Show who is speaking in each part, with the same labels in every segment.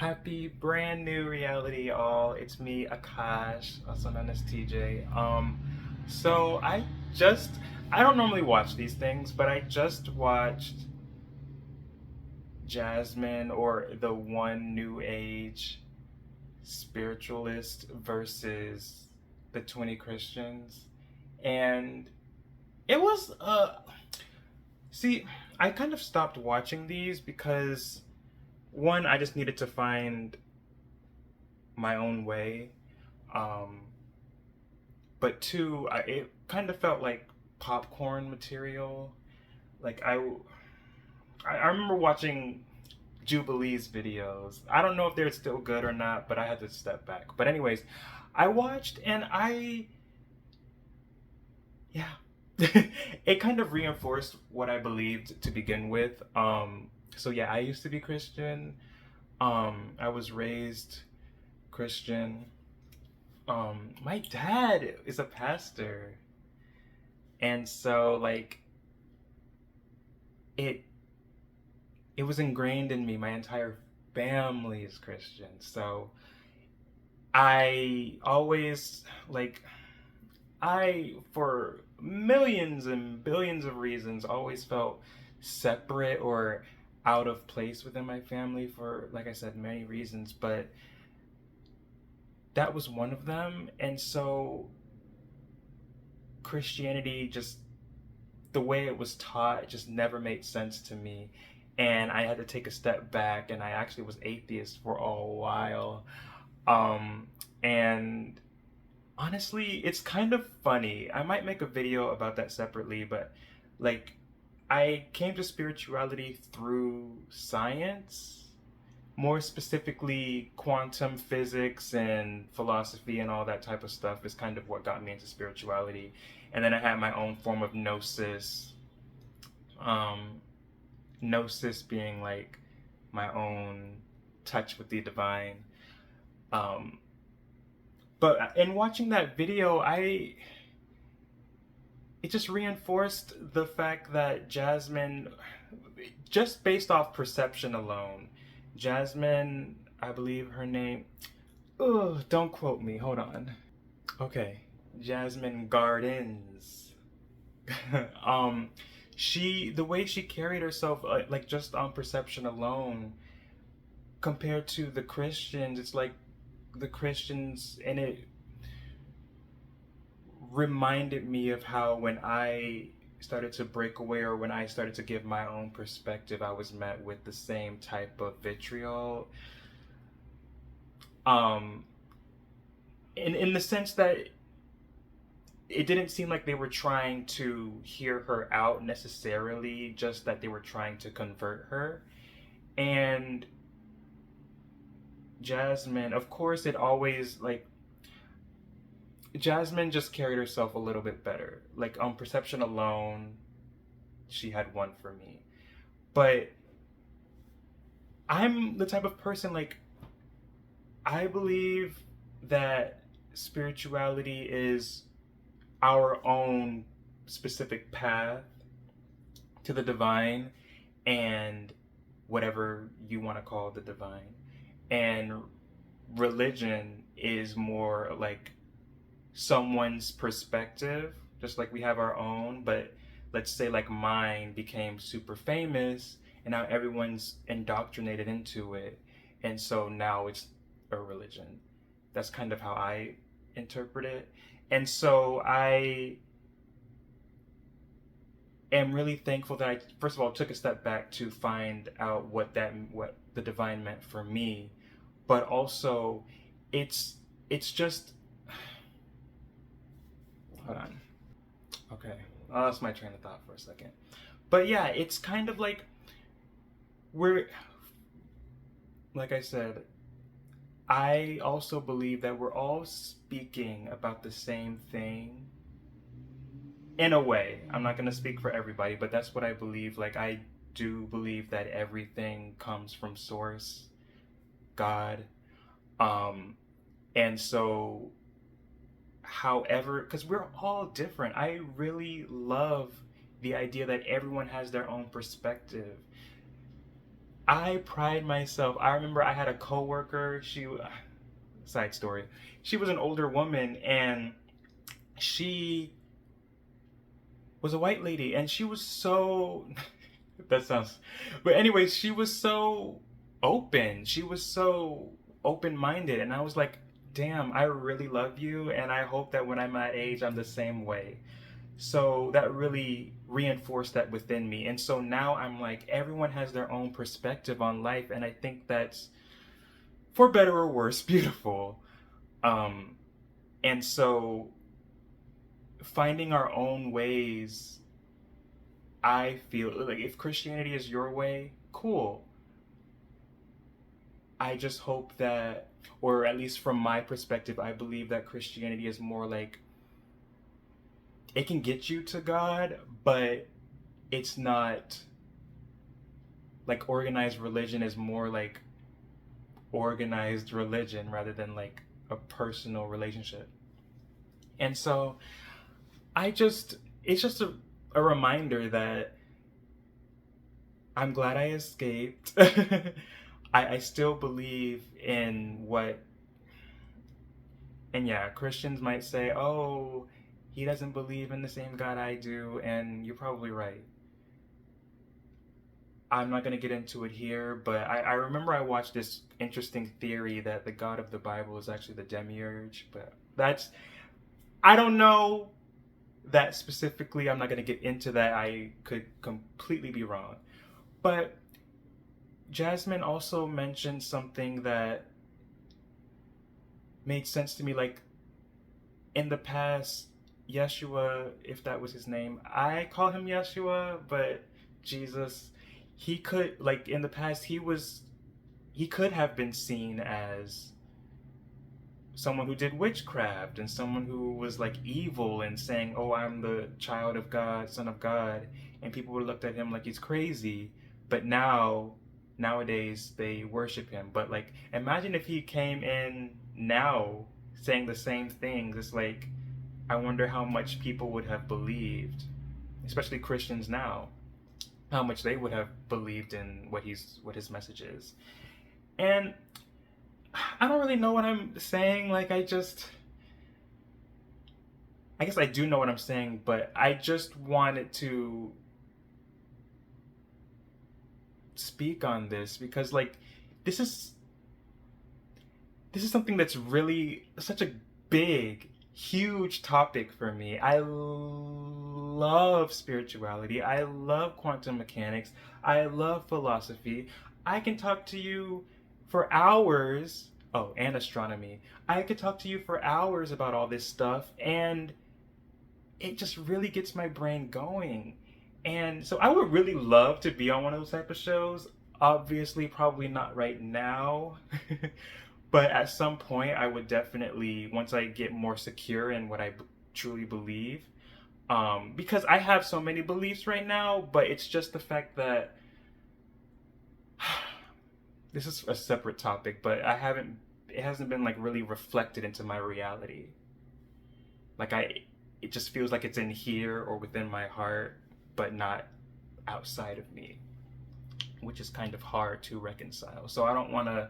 Speaker 1: Happy brand new reality, all. It's me, Akash, also known as TJ. So just I don't normally watch these things, but I just watched Jasmine, or the one new age spiritualist versus the 20 Christians. And it was see, I kind of stopped watching these because one, I just needed to find my own way. Um, but two, it kind of felt like popcorn material. Like I remember watching Jubilee's videos. I don't know if they're still good or not, but I had to step back. But anyways, I watched and yeah, it kind of reinforced what I believed to begin with. So yeah, I used to be Christian. I was raised Christian. My dad is a pastor, and so like it it was ingrained in me. My entire family is Christian, so I always I for millions and billions of reasons always felt separate or out of place within my family for, like I said, many reasons, but that was one of them. And so Christianity, just the way it was taught, just never made sense to me. And I had to take a step back, and I actually was atheist for a while. Um, and honestly, it's kind of funny. I might make a video about that separately, but like, I came to spirituality through science, more specifically quantum physics and philosophy and all that type of stuff is kind of what got me into spirituality. And then I had my own form of gnosis. Um, Gnosis being like my own touch with the divine. Um, but in watching that video, it just reinforced the fact that Jasmine, just based off perception alone, Jasmine, I believe her name. Oh, don't quote me. Hold on. Okay, Jasmine Gardens. um, the way she carried herself, like just on perception alone, compared to the Christians, it's like the Christians, and it reminded me of how when I started to break away, or when I started to give my own perspective, I was met with the same type of vitriol. Um, in the sense that it didn't seem like they were trying to hear her out necessarily, just that they were trying to convert her. And Jasmine, of course, it always like Jasmine just carried herself a little bit better. Like on perception alone, she had one for me. But I'm the type of person, like, I believe that spirituality is our own specific path to the divine, and whatever you want to call the divine. And religion is more like someone's perspective, just like we have our own, but let's say like mine became super famous and now everyone's indoctrinated into it. And so now it's a religion. That's kind of how I interpret it. And so I am really thankful that I first of all took a step back to find out what the divine meant for me, but also it's just hold on. Okay. I lost my train of thought for a second. But yeah, it's kind of like we're, like I said, I also believe that we're all speaking about the same thing in a way. I'm not going to speak for everybody, but that's what I believe. Like, I do believe that everything comes from source, God. Um, and so, however, because we're all different, I really love the idea that everyone has their own perspective. I pride myself. I remember I had a coworker. Side story. She was an older woman, and she was a white lady, and she was so that sounds, but anyways, she was so open. She was so open-minded, and I was like, damn, I really love you, and I hope that when I'm that age, I'm the same way. So that really reinforced that within me. And so now I'm like, everyone has their own perspective on life, and I think that's, for better or worse, beautiful. Um, and so finding our own ways, I feel like if Christianity is your way, cool. I just hope that, or at least from my perspective, I believe that Christianity is more like, it can get you to God, but it's not like organized religion is more like organized religion rather than like a personal relationship. And so it's just a reminder that I'm glad I escaped. I still believe in what, and yeah, Christians might say, oh, he doesn't believe in the same God I do, and you're probably right. I'm not going to get into it here, but I remember I watched this interesting theory that the God of the Bible is actually the demiurge, but I don't know that specifically. I'm not going to get into that. I could completely be wrong. But Jasmine also mentioned something that made sense to me. Like in the past, Yeshua, if that was his name, I call him Yeshua, but Jesus, he could, like in the past, he could have been seen as someone who did witchcraft and someone who was like evil and saying, oh, I'm the child of God, son of God, and people would have looked at him like he's crazy. But nowadays they worship him. But like imagine if he came in now saying the same things. It's like, I wonder how much people would have believed, especially Christians now, how much they would have believed in what his message is. And I don't really know what I'm saying. Like I guess I do know what I'm saying, but I just wanted to speak on this because like this is this is something that's really such a big, huge topic for me. I love spirituality. I love quantum mechanics. I love philosophy. I can talk to you for hours. Oh, and astronomy. I could talk to you for hours about all this stuff, and it just really gets my brain going. And so I would really love to be on one of those type of shows. Obviously, probably not right now. But at some point, I would definitely, once I get more secure in what truly believe, because I have so many beliefs right now, but it's just the fact that this is a separate topic, but it hasn't been like really reflected into my reality. Like it just feels like it's in here or within my heart, but not outside of me, which is kind of hard to reconcile. So I don't want to,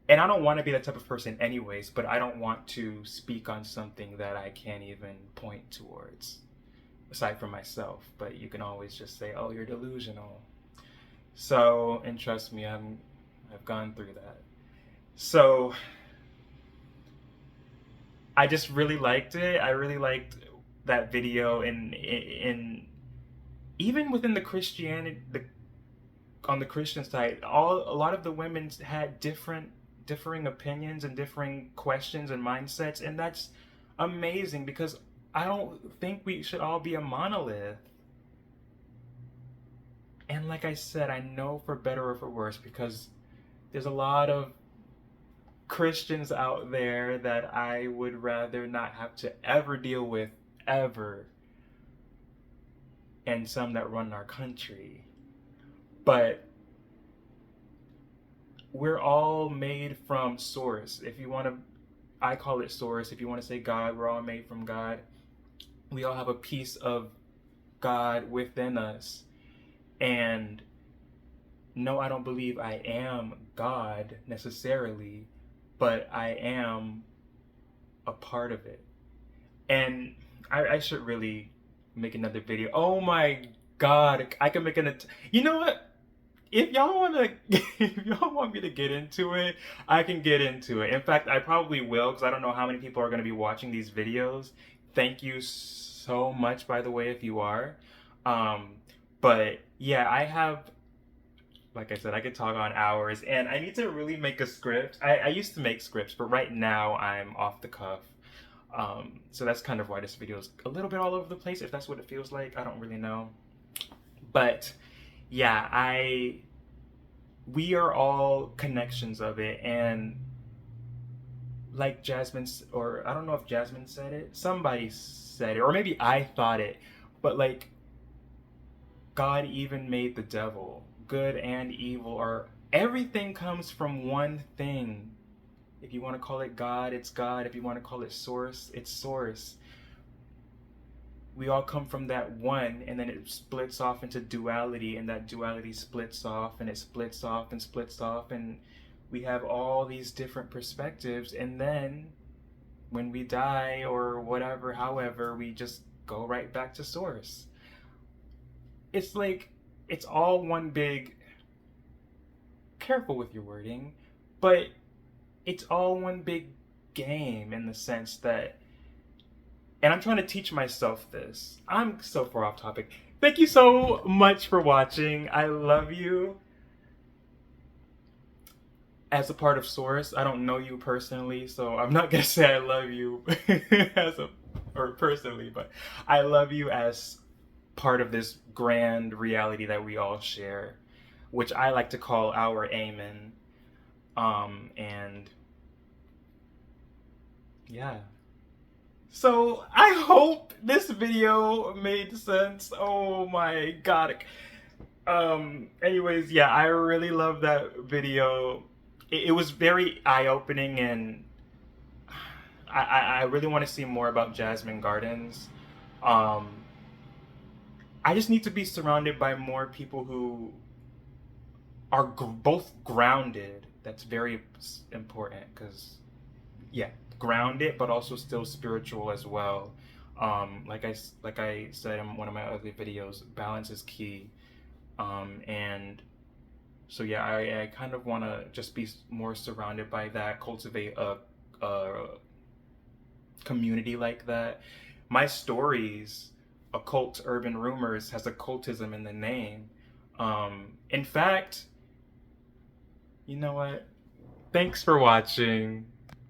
Speaker 1: and I don't want to be that type of person anyways, but I don't want to speak on something that I can't even point towards aside from myself. But you can always just say, oh, you're delusional. So, and trust me, I've gone through that. So I just really liked it. I really liked that video, and in even within the Christianity, on the Christian side, a lot of the women had differing opinions and differing questions and mindsets, and that's amazing because I don't think we should all be a monolith. And like I said, I know for better or for worse because there's a lot of Christians out there that I would rather not have to ever deal with ever, and some that run our country. But we're all made from source. If you want to, I call it source. If you want to say God, we're all made from God. We all have a piece of God within us. And no, I don't believe I am God necessarily, but I am a part of it. And I should really make another video. Oh my God, I can make you know what? If y'all want to, if y'all want me to get into it, I can get into it. In fact, I probably will, because I don't know how many people are going to be watching these videos. Thank you so much, by the way, if you are. Um, but yeah, I have, like I said, I could talk on hours, and I need to really make a script. I used to make scripts, but right now I'm off the cuff. So that's kind of why this video is a little bit all over the place, if that's what it feels like. I don't really know. But yeah, we are all connections of it. And like Jasmine, or I don't know if Jasmine said it, somebody said it, or maybe I thought it, but like, God even made the devil. Good and evil, or everything comes from one thing. If you want to call it God, it's God. If you want to call it source, it's source. We all come from that one, and then it splits off into duality, and that duality splits off, and it splits off and splits off, and we have all these different perspectives. And then when we die or whatever, however, we just go right back to source. It's like, it's all one big, careful with your wording, but it's all one big game, in the sense that, and I'm trying to teach myself this. I'm so far off topic. Thank you so much for watching. I love you. As a part of Source, I don't know you personally, so I'm not gonna say I love you or personally, but I love you as part of this grand reality that we all share, which I like to call our Amen. And yeah. So I hope this video made sense. Oh my God. Anyways, yeah, I really love that video. It was very eye-opening, and I really want to see more about Jasmine Gardens. Um, I just need to be surrounded by more people who are both grounded. That's very important, because yeah, grounded, but also still spiritual as well. Like I said in one of my other videos, balance is key. And so yeah, I kind of want to just be more surrounded by that, cultivate a community like that. My stories, Occult Urban Rumors, has occultism in the name. In fact, you know what? Thanks for watching.